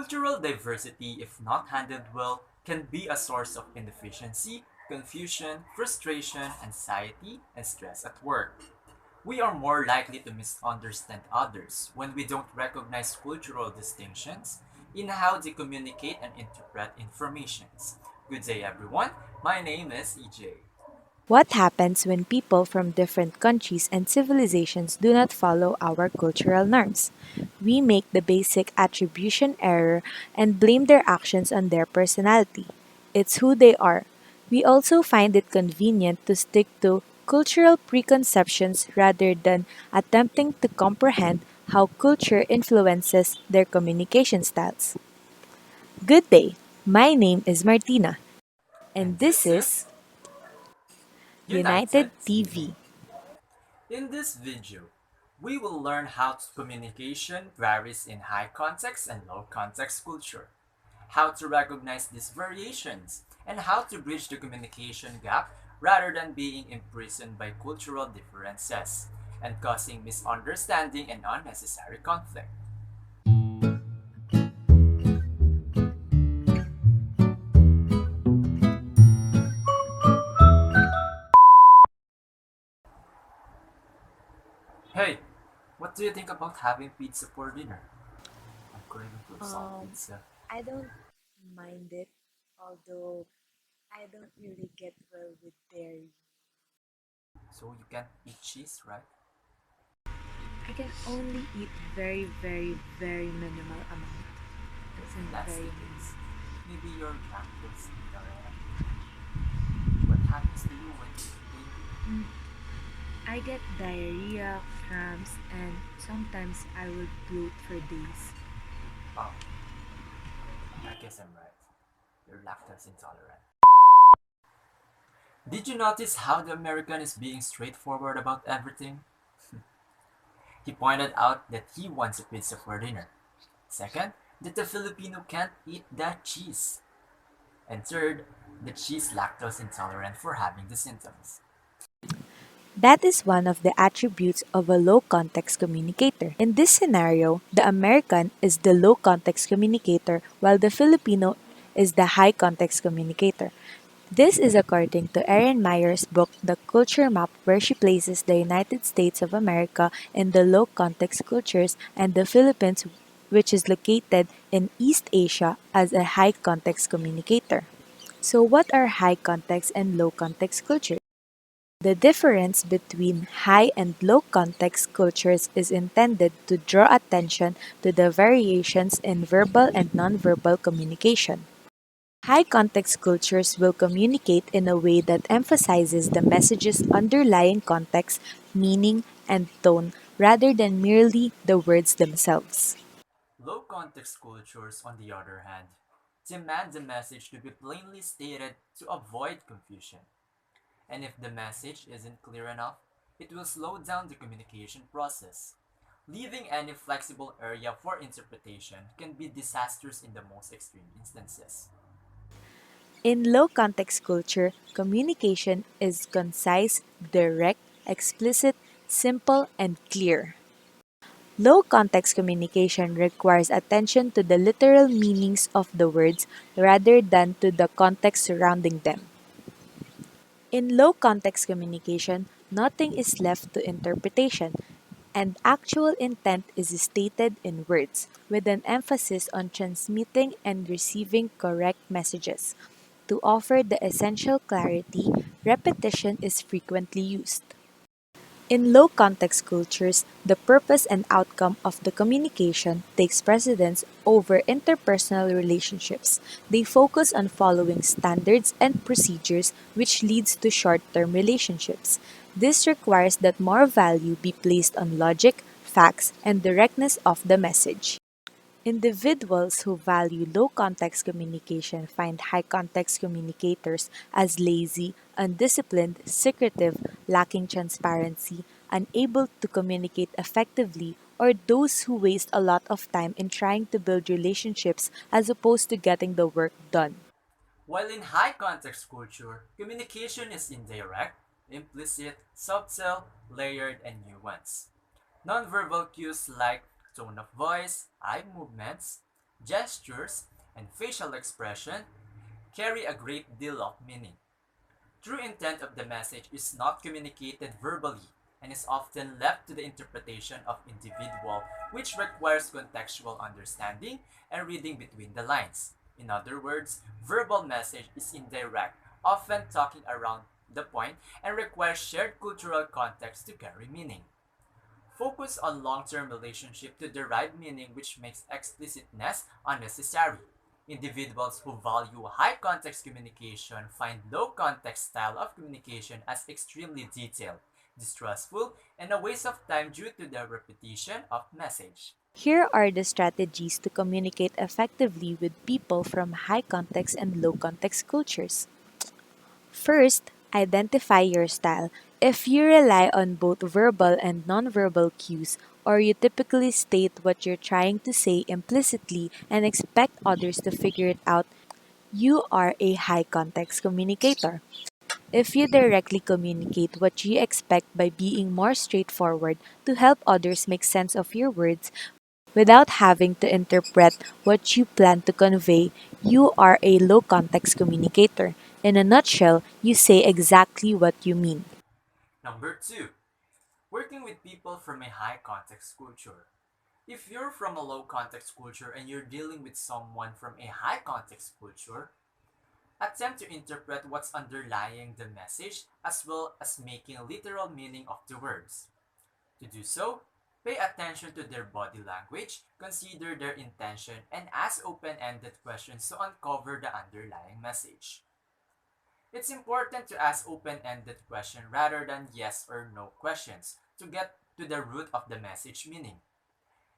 Cultural diversity, if not handled well, can be a source of inefficiency, confusion, frustration, anxiety, and stress at work. We are more likely to misunderstand others when we don't recognize cultural distinctions in how they communicate and interpret information. Good day, everyone. My name is EJ. What happens when people from different countries and civilizations do not follow our cultural norms? We make the basic attribution error and blame their actions on their personality. It's who they are. We also find it convenient to stick to cultural preconceptions rather than attempting to comprehend how culture influences their communication styles. Good day. My name is Martina, And and this this is is United United TV. TV. In this video, we will learn how communication varies in high context and low context culture, how to recognize these variations, and how to bridge the communication gap rather than being imprisoned by cultural differences and causing misunderstanding and unnecessary conflict. Hey, what do you think about having pizza for dinner? I'm craving for some Um, pizza. I don't mind it, although I don't really get well with dairy. So you can't eat cheese, right? I can only eat very, very, very minimal amount. As If in that's very the minimal. case, maybe you're lactose intolerant. What happens to you when you eat dairy? Mm, I get diarrhea, cramps, and sometimes I will bloat for days. Oh, I guess I'm right. You're lactose intolerant. Did you notice how the American is being straightforward about everything? He pointed out that he wants a pizza for dinner. Second, that the Filipino can't eat that cheese. And third, that she's lactose intolerant for having the symptoms. That is one of the attributes of a low context communicator. In this scenario, the American is the low context communicator while the Filipino is the high context communicator. This is according to Erin Meyer's book The Culture Map, where she places the United States of America in the low context cultures and the Philippines, which is located in East Asia, as a high context communicator. So, what are high context and low context cultures? The difference between high and low context cultures is intended to draw attention to the variations in verbal and nonverbal communication. High context cultures will communicate in a way that emphasizes the message's underlying context, meaning, and tone rather than merely the words themselves. Low context cultures, on the other hand, demand the message to be plainly stated to avoid confusion. And if the message isn't clear enough, it will slow down the communication process. Leaving any flexible area for interpretation can be disastrous in the most extreme instances. In low context culture, communication is concise, direct, explicit, simple, and clear. Low context communication requires attention to the literal meanings of the words rather than to the context surrounding them. In low context communication, nothing is left to interpretation, and actual intent is stated in words, with an emphasis on transmitting and receiving correct messages. To offer the essential clarity, repetition is frequently used. In low context cultures, the purpose and outcome of the communication takes precedence over interpersonal relationships. They focus on following standards and procedures, which leads to short term relationships. This requires that more value be placed on logic, facts, and directness of the message. Individuals who value low context communication find high context communicators as lazy, undisciplined, secretive, lacking transparency, unable to communicate effectively, or those who waste a lot of time in trying to build relationships as opposed to getting the work done. While in high context culture, communication is indirect, implicit, subtle, layered, and nuanced. Nonverbal cues like tone of voice, eye movements, Gestures and facial expression carry a great deal of meaning. True intent of the message is not communicated verbally and is often left to the interpretation of individual, which requires contextual understanding and reading between the lines. In other words, verbal message is indirect, often talking around the point and requires shared cultural context to carry meaning. Focus on long-term relationship to derive meaning, which makes explicitness unnecessary. Individuals who value high context communication find low context style of communication as extremely detailed, distrustful, and a waste of time due to the repetition of message. Here are the strategies to communicate effectively with people from high context and low context cultures. First, identify your style. If you rely on both verbal and nonverbal cues, or you typically state what you're trying to say implicitly and expect others to figure it out, you are a high context communicator. If you directly communicate what you expect by being more straightforward to help others make sense of your words without having to interpret what you plan to convey, you are a low context communicator. In a nutshell, you say exactly what you mean. Number 2. Working with people from a high context culture. If you're from a low context culture and you're dealing with someone from a high context culture, attempt to interpret what's underlying the message as well as making literal meaning of the words. To do so, pay attention to their body language, consider their intention, and ask open-ended questions to uncover the underlying message. It's important to ask open-ended questions rather than yes or no questions to get to the root of the message meaning.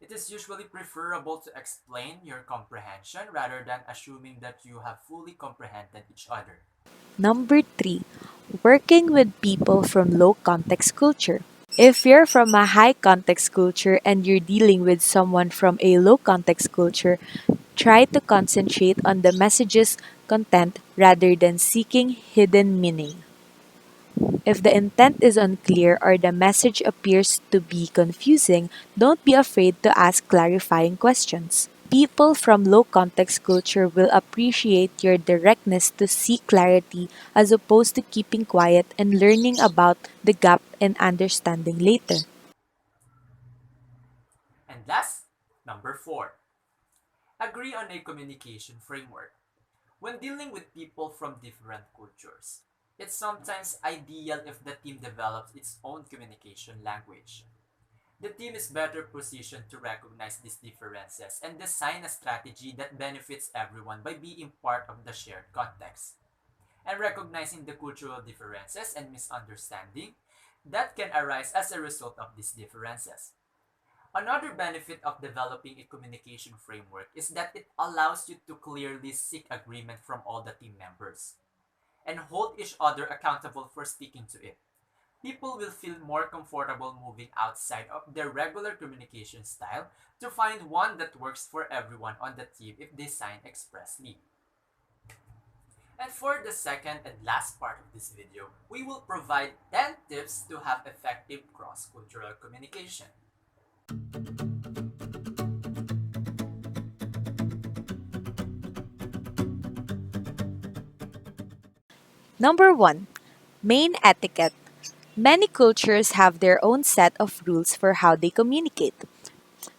It is usually preferable to explain your comprehension rather than assuming that you have fully comprehended each other. Number three, working with people from low context culture. If you're from a high context culture and you're dealing with someone from a low context culture, try to concentrate on the message's content rather than seeking hidden meaning. If the intent is unclear or the message appears to be confusing, don't be afraid to ask clarifying questions. People from low context culture will appreciate your directness to seek clarity as opposed to keeping quiet and learning about the gap in understanding later. And last, number 4. Agree on a communication framework. When dealing with people from different cultures, it's sometimes ideal if the team develops its own communication language. The team is better positioned to recognize these differences and design a strategy that benefits everyone by being part of the shared context. And recognizing the cultural differences and misunderstanding that can arise as a result of these differences. Another benefit of developing a communication framework is that it allows you to clearly seek agreement from all the team members and hold each other accountable for sticking to it. People will feel more comfortable moving outside of their regular communication style to find one that works for everyone on the team if they sign expressly. And for the second and last part of this video, we will provide 10 tips to have effective cross-cultural communication. Number one, main etiquette. Many cultures have their own set of rules for how they communicate.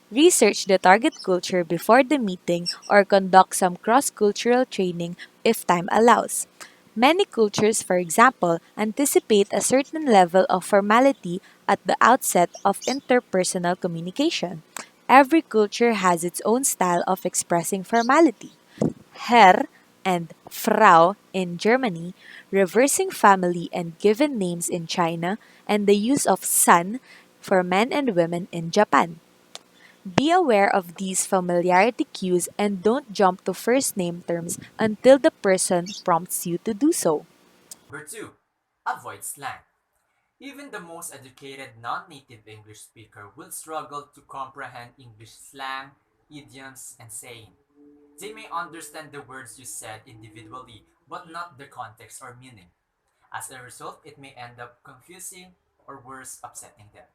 Research the target culture before the meeting or conduct some cross cultural training if time allows. Many cultures, for example, anticipate a certain level of formality at the outset of interpersonal communication. Every culture has its own style of expressing formality. Herr and Frau in Germany, reversing family and given names in China, and the use of san for men and women in Japan. Be aware of these familiarity cues and don't jump to first name terms until the person prompts you to do so. Number 2. Avoid slang. Even the most educated non-native English speaker will struggle to comprehend English slang, idioms, and saying. They may understand the words you said individually, but not the context or meaning. As a result, it may end up confusing or worse, upsetting them.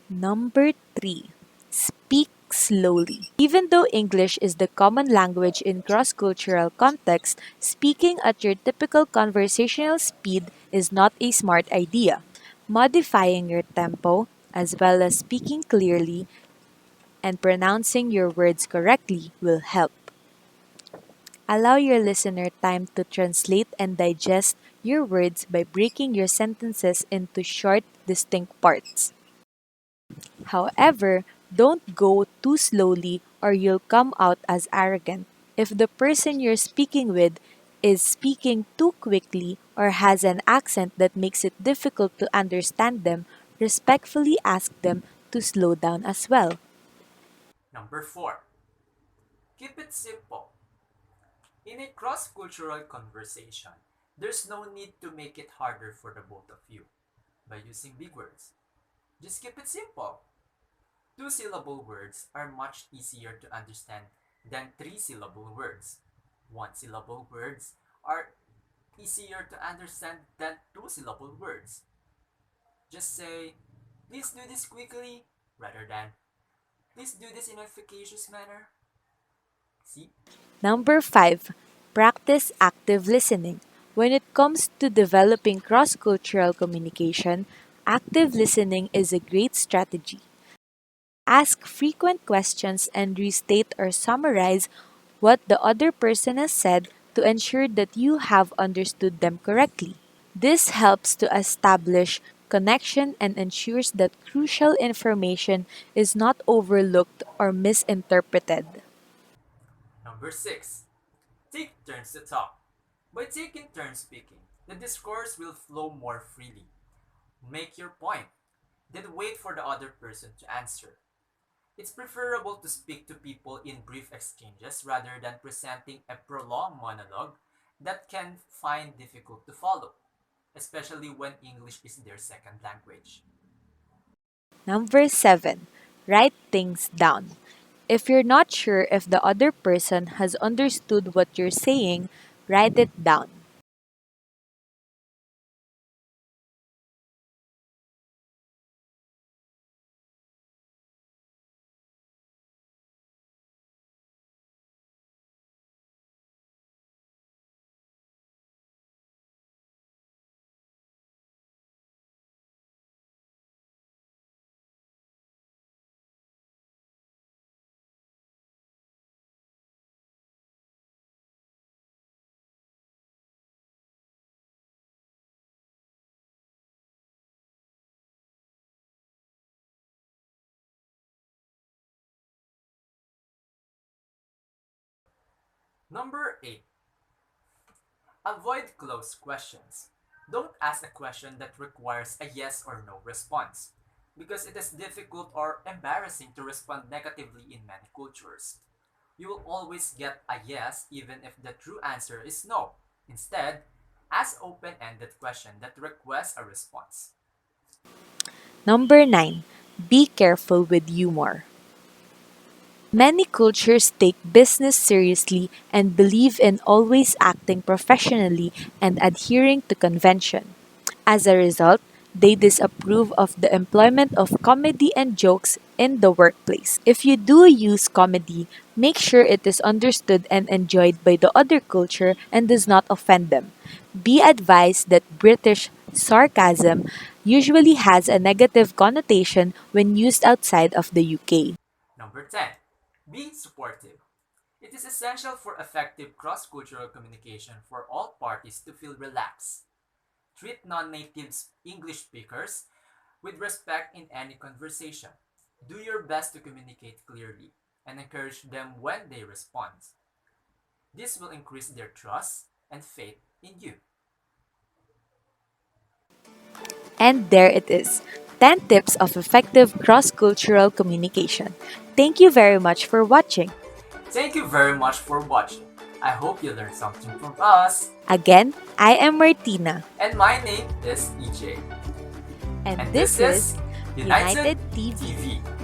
Number three, speak Speak slowly. Even though English is the common language in cross-cultural context, speaking at your typical conversational speed is not a smart idea. Modifying your tempo, as well as speaking clearly and pronouncing your words correctly, will help. Allow your listener time to translate and digest your words by breaking your sentences into short, distinct parts. However, don't go too slowly or you'll come out as arrogant. If the person you're speaking with is speaking too quickly or has an accent that makes it difficult to understand them, respectfully ask them to slow down as well. Number 4. Keep it simple. In a cross-cultural conversation, there's no need to make it harder for the both of you by using big words. Just keep it simple. Two-syllable words are much easier to understand than three-syllable words. One-syllable words are easier to understand than two-syllable words. Just say, please do this quickly, rather than, please do this in an efficacious manner. See? Number 5. Practice active listening. When it comes to developing cross cultural communication, active listening is a great strategy. Ask frequent questions and restate or summarize what the other person has said to ensure that you have understood them correctly. This helps to establish connection and ensures that crucial information is not overlooked or misinterpreted. Number 6. Take turns to talk. By taking turns speaking, the discourse will flow more freely. Make your point, then wait for the other person to answer. It's preferable to speak to people in brief exchanges rather than presenting a prolonged monologue that can find difficult to follow, especially when English is their second language. Number 7. Write things down. If you're not sure if the other person has understood what you're saying, write it down. Number 8. Avoid closed questions. Don't ask a question that requires a yes or no response, because it is difficult or embarrassing to respond negatively in many cultures. You will always get a yes even if the true answer is no. Instead, ask open-ended question that requests a response. Number 9. Be careful with humor. Many cultures take business seriously and believe in always acting professionally and adhering to convention. As a result, they disapprove of the employment of comedy and jokes in the workplace. If you do use comedy, make sure it is understood and enjoyed by the other culture and does not offend them. Be advised that British sarcasm usually has a negative connotation when used outside of the UK. Number 10. Be supportive. It is essential for effective cross-cultural communication for all parties to feel relaxed. Treat non-native English speakers with respect in any conversation. Do your best to communicate clearly and encourage them when they respond. This will increase their trust and faith in you. And there it is, 10 tips of effective cross cultural communication. Thank you very much for watching. Thank you very much for watching. I hope you learned something from us. Again, I am Martina, And my name is EJ. and And this this is is United United TV. TV.